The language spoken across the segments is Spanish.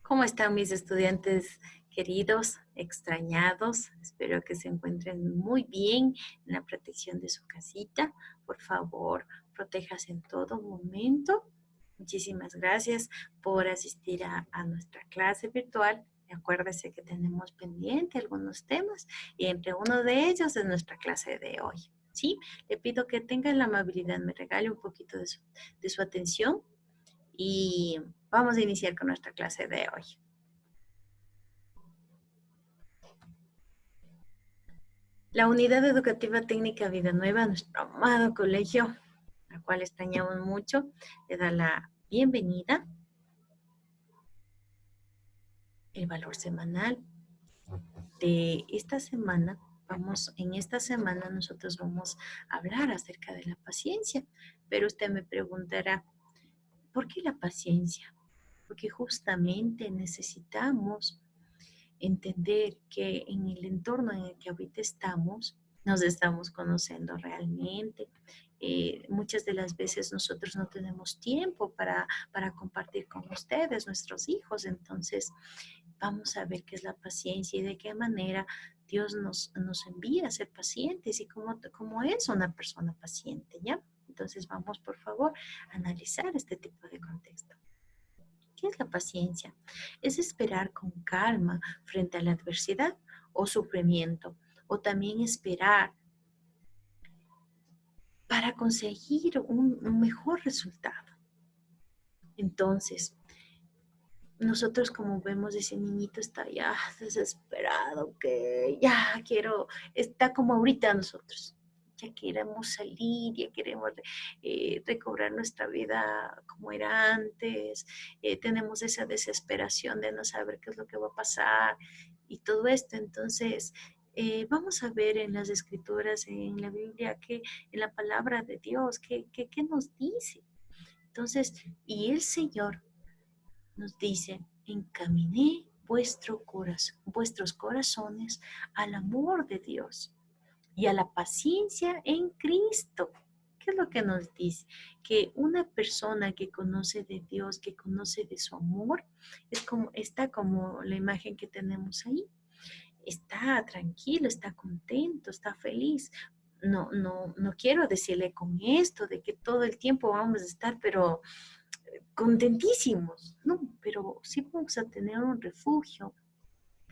¿Cómo están mis estudiantes queridos, extrañados? Espero que se encuentren muy bien en la protección de su casita. Por favor, protéjase en todo momento. Muchísimas gracias por asistir a nuestra clase virtual. Acuérdese que tenemos pendiente algunos temas y entre uno de ellos es nuestra clase de hoy. ¿Sí? Le pido que tenga la amabilidad, me regale un poquito de su atención y vamos a iniciar con nuestra clase de hoy. La Unidad Educativa Técnica Vida Nueva, nuestro amado colegio, al cual extrañamos mucho, le da la bienvenida, el valor semanal de esta semana. En esta semana nosotros vamos a hablar acerca de la paciencia, pero usted me preguntará, ¿por qué la paciencia? Porque justamente necesitamos entender que en el entorno en el que ahorita estamos, nos estamos conociendo realmente. Muchas de las veces nosotros no tenemos tiempo para compartir con ustedes, nuestros hijos, entonces vamos a ver qué es la paciencia y de qué manera Dios nos envía a ser pacientes y cómo es una persona paciente, ¿ya? Entonces vamos, por favor, a analizar este tipo de contexto. ¿Qué es la paciencia? Es esperar con calma frente a la adversidad o sufrimiento, o también esperar para conseguir un mejor resultado. Entonces, nosotros como vemos ese niñito está ya desesperado, que ya quiero, está como ahorita nosotros. Ya queremos salir, ya queremos recobrar nuestra vida como era antes. Tenemos esa desesperación de no saber qué es lo que va a pasar y todo esto. Entonces, vamos a ver en las escrituras, en la Biblia, en la palabra de Dios, qué nos dice. Entonces, y el Señor nos dice, encaminé vuestros corazones al amor de Dios y a la paciencia en Cristo. ¿Qué es lo que nos dice? Que una persona que conoce de Dios, que conoce de su amor, está como la imagen que tenemos ahí. Está tranquilo, está contento, está feliz. No quiero decirle con esto de que todo el tiempo vamos a estar, pero contentísimos, ¿no? Pero sí vamos a tener un refugio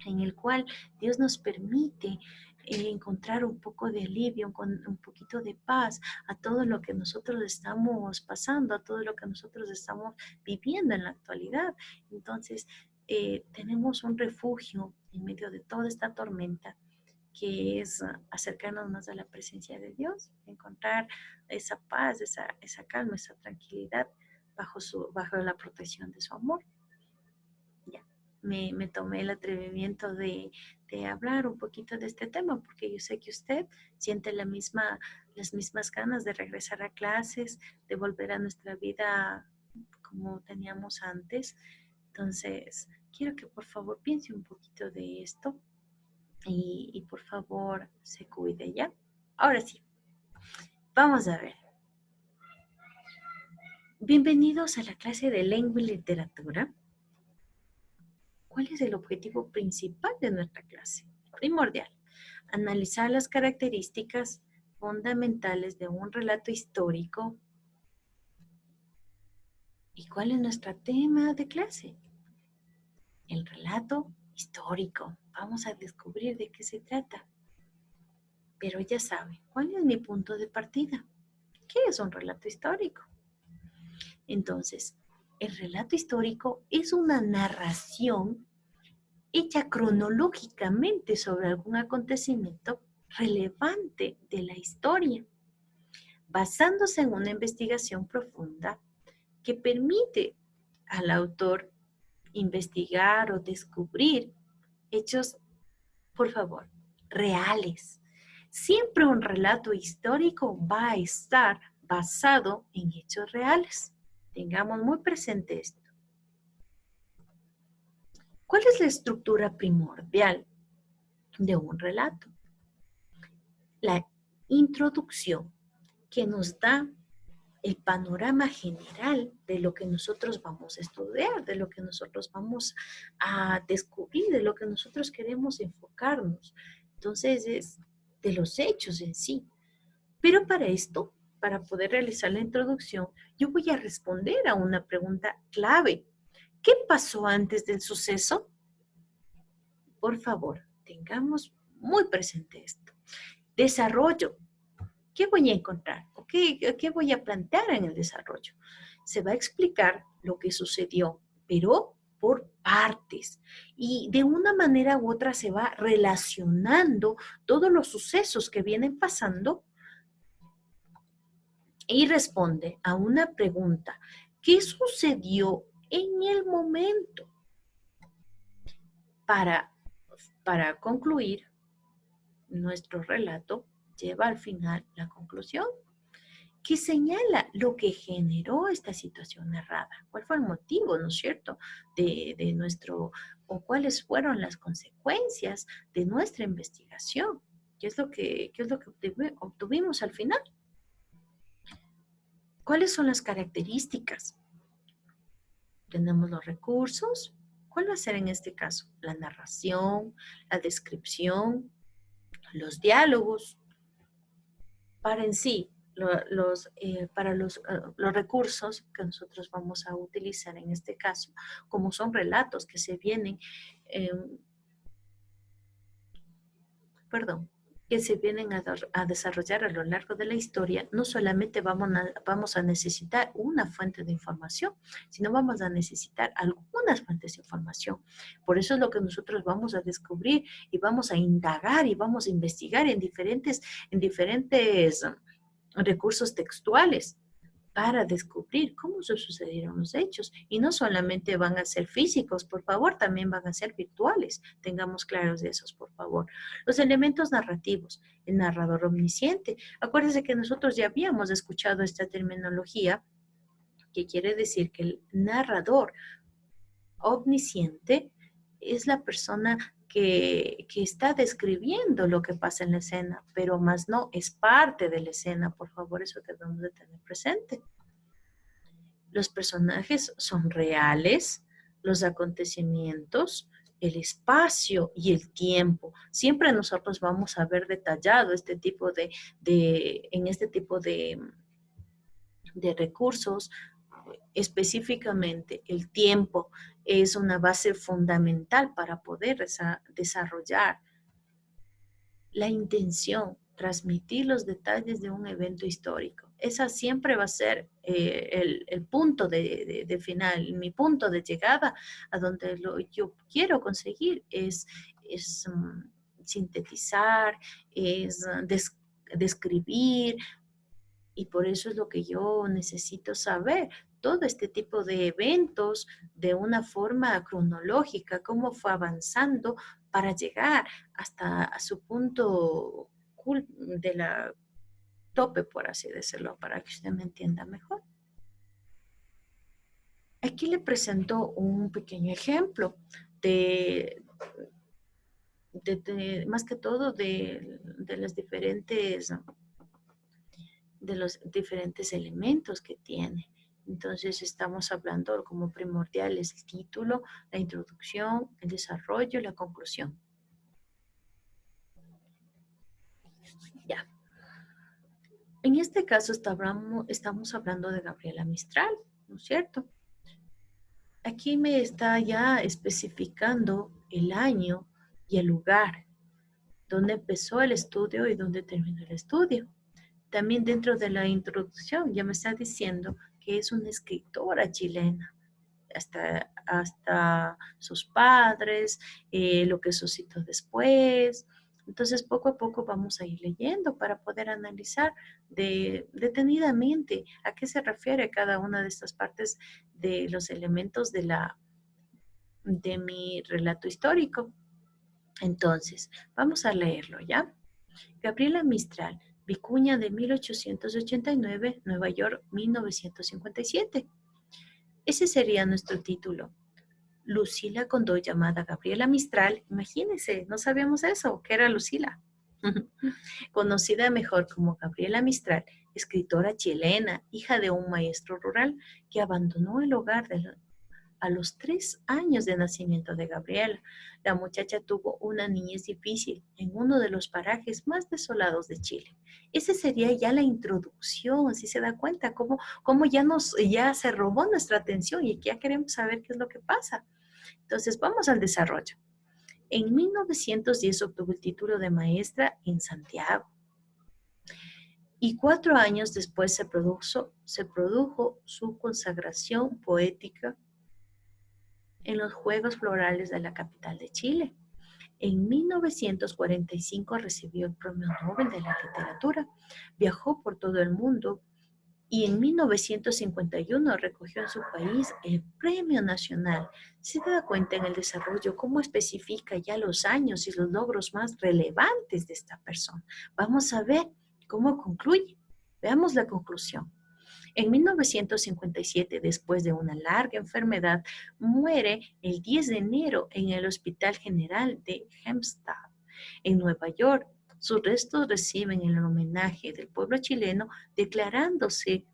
en el cual Dios nos permite encontrar un poco de alivio, un poquito de paz a todo lo que nosotros estamos pasando, a todo lo que nosotros estamos viviendo en la actualidad. Entonces, tenemos un refugio en medio de toda esta tormenta que es acercarnos más a la presencia de Dios, encontrar esa paz, esa calma, esa tranquilidad bajo la protección de su amor. Ya, me tomé el atrevimiento de hablar un poquito de este tema, porque yo sé que usted siente las mismas ganas de regresar a clases, de volver a nuestra vida como teníamos antes. Entonces, quiero que por favor piense un poquito de esto y por favor se cuide, ¿ya? Ahora sí, vamos a ver. Bienvenidos a la clase de lengua y literatura. ¿Cuál es el objetivo principal de nuestra clase? Primordial. Analizar las características fundamentales de un relato histórico. ¿Y cuál es nuestro tema de clase? El relato histórico. Vamos a descubrir de qué se trata. Pero ya saben, ¿cuál es mi punto de partida? ¿Qué es un relato histórico? Entonces, el relato histórico es una narración hecha cronológicamente sobre algún acontecimiento relevante de la historia, basándose en una investigación profunda que permite al autor investigar o descubrir hechos, por favor, reales. Siempre un relato histórico va a estar basado en hechos reales. Tengamos muy presente esto. ¿Cuál es la estructura primordial de un relato? La introducción que nos da el panorama general de lo que nosotros vamos a estudiar, de lo que nosotros vamos a descubrir, de lo que nosotros queremos enfocarnos. Entonces, es de los hechos en sí. Pero para esto, para poder realizar la introducción, yo voy a responder a una pregunta clave. ¿Qué pasó antes del suceso? Por favor, tengamos muy presente esto. Desarrollo. ¿Qué voy a encontrar? ¿O qué voy a plantear en el desarrollo? Se va a explicar lo que sucedió, pero por partes. Y de una manera u otra se va relacionando todos los sucesos que vienen pasando y responde a una pregunta. ¿Qué sucedió en el momento? Para, para concluir, nuestro relato lleva al final la conclusión que señala lo que generó esta situación narrada. ¿Cuál fue el motivo, no es cierto, de nuestro, o cuáles fueron las consecuencias de nuestra investigación? ¿Qué es lo que obtuvimos al final? ¿Cuáles son las características? Tenemos los recursos. ¿Cuál va a ser en este caso? La narración, la descripción, los diálogos, para en sí, para los recursos que nosotros vamos a utilizar en este caso, como son relatos que se vienen, eh, perdón, que se vienen a desarrollar a lo largo de la historia, no solamente vamos a necesitar una fuente de información, sino vamos a necesitar algunas fuentes de información. Por eso es lo que nosotros vamos a descubrir y vamos a indagar y vamos a investigar en diferentes recursos textuales para descubrir cómo se sucedieron los hechos. Y no solamente van a ser físicos, por favor, también van a ser virtuales. Tengamos claros de esos, por favor. Los elementos narrativos, el narrador omnisciente. Acuérdense que nosotros ya habíamos escuchado esta terminología, que quiere decir que el narrador omnisciente es la persona que está describiendo lo que pasa en la escena, pero más no es parte de la escena. Por favor, eso debemos de tener presente. Los personajes son reales, los acontecimientos, el espacio y el tiempo. Siempre nosotros vamos a ver detallado en este tipo de recursos. Específicamente, el tiempo es una base fundamental para poder desarrollar la intención, transmitir los detalles de un evento histórico. Esa siempre va a ser el punto de final, mi punto de llegada a donde yo quiero conseguir es sintetizar, es describir, y por eso es lo que yo necesito saber, todo este tipo de eventos de una forma cronológica, cómo fue avanzando para llegar hasta a su punto de la tope, por así decirlo, para que usted me entienda mejor. Aquí le presento un pequeño ejemplo de, más que todo de los diferentes elementos que tiene. Entonces estamos hablando como primordiales el título, la introducción, el desarrollo y la conclusión. Ya. En este caso estamos hablando de Gabriela Mistral, ¿no es cierto? Aquí me está ya especificando el año y el lugar donde empezó el estudio y donde terminó el estudio. También dentro de la introducción ya me está diciendo que es una escritora chilena, hasta sus padres, lo que suscitó después. Entonces, poco a poco vamos a ir leyendo para poder analizar detenidamente a qué se refiere cada una de estas partes de los elementos de mi relato histórico. Entonces, vamos a leerlo, ¿ya? Gabriela Mistral, Vicuña de 1889, Nueva York, 1957. Ese sería nuestro título. Lucila Condó, llamada Gabriela Mistral, imagínense, no sabíamos eso, que era Lucila. Conocida mejor como Gabriela Mistral, escritora chilena, hija de un maestro rural que abandonó el hogar a los 3 años de nacimiento de Gabriela. La muchacha tuvo una niñez difícil en uno de los parajes más desolados de Chile. Esa sería ya la introducción, si se da cuenta, cómo ya se robó nuestra atención y que ya queremos saber qué es lo que pasa. Entonces, vamos al desarrollo. En 1910 obtuvo el título de maestra en Santiago y 4 años después se produjo su consagración poética en los Juegos Florales de la capital de Chile. En 1945 recibió el Premio Nobel de la Literatura, viajó por todo el mundo y en 1951 recogió en su país el Premio Nacional. Se da cuenta en el desarrollo cómo especifica ya los años y los logros más relevantes de esta persona. Vamos a ver cómo concluye. Veamos la conclusión. En 1957, después de una larga enfermedad, muere el 10 de enero en el Hospital General de Hempstead, en Nueva York. Sus restos reciben el homenaje del pueblo chileno, declarándose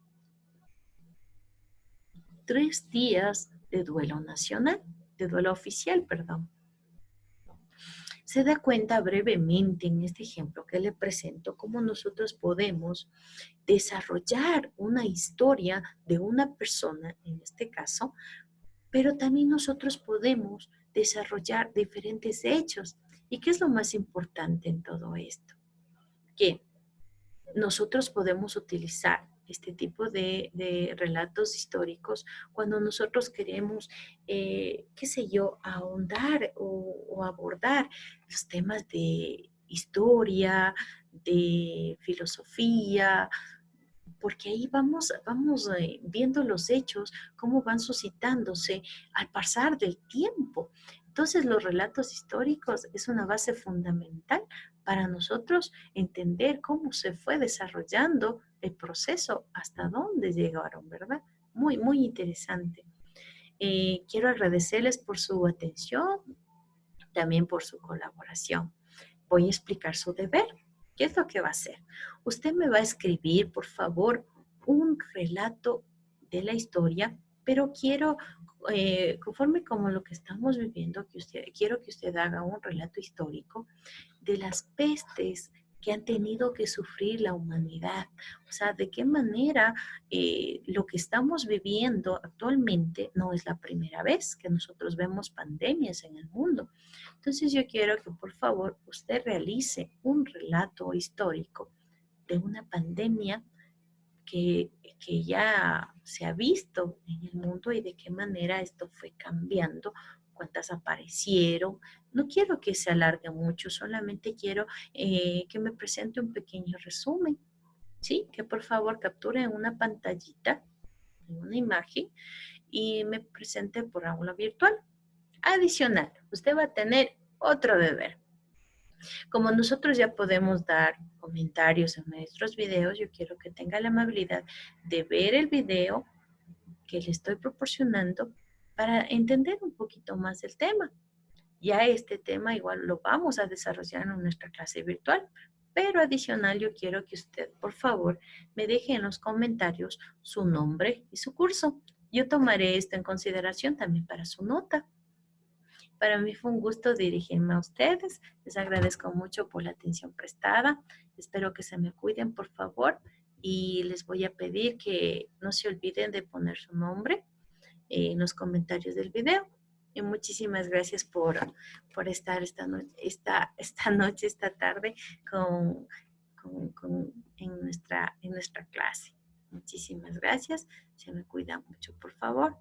3 días de duelo nacional, de duelo oficial, perdón. Se da cuenta brevemente en este ejemplo que le presento cómo nosotros podemos desarrollar una historia de una persona, en este caso, pero también nosotros podemos desarrollar diferentes hechos. ¿Y qué es lo más importante en todo esto? Que nosotros podemos utilizar este tipo de relatos históricos cuando nosotros queremos, qué sé yo, ahondar o abordar los temas de historia, de filosofía, porque ahí vamos viendo los hechos, cómo van suscitándose al pasar del tiempo. Entonces, los relatos históricos es una base fundamental para nosotros entender cómo se fue desarrollando el proceso, hasta dónde llegaron, ¿verdad? Muy, muy interesante. Quiero agradecerles por su atención, también por su colaboración. Voy a explicar su deber. ¿Qué es lo que va a hacer? Usted me va a escribir, por favor, un relato de la historia, pero quiero, conforme como lo que estamos viviendo, quiero que usted haga un relato histórico de las pestes que han tenido que sufrir la humanidad. O sea, de qué manera lo que estamos viviendo actualmente no es la primera vez que nosotros vemos pandemias en el mundo. Entonces yo quiero que por favor usted realice un relato histórico de una pandemia que, que ya se ha visto en el mundo y de qué manera esto fue cambiando, cuántas aparecieron. No quiero que se alargue mucho, solamente quiero que me presente un pequeño resumen, ¿sí? Que por favor capture en una pantallita, en una imagen, y me presente por aula virtual. Adicional, usted va a tener otro deber. Como nosotros ya podemos dar comentarios en nuestros videos, yo quiero que tenga la amabilidad de ver el video que le estoy proporcionando para entender un poquito más el tema. Ya este tema igual lo vamos a desarrollar en nuestra clase virtual, pero adicional yo quiero que usted, por favor, me deje en los comentarios su nombre y su curso. Yo tomaré esto en consideración también para su nota. Para mí fue un gusto dirigirme a ustedes. Les agradezco mucho por la atención prestada. Espero que se me cuiden, por favor. Y les voy a pedir que no se olviden de poner su nombre en los comentarios del video. Y muchísimas gracias por estar esta noche, esta tarde en nuestra clase. Muchísimas gracias. Se me cuida mucho, por favor.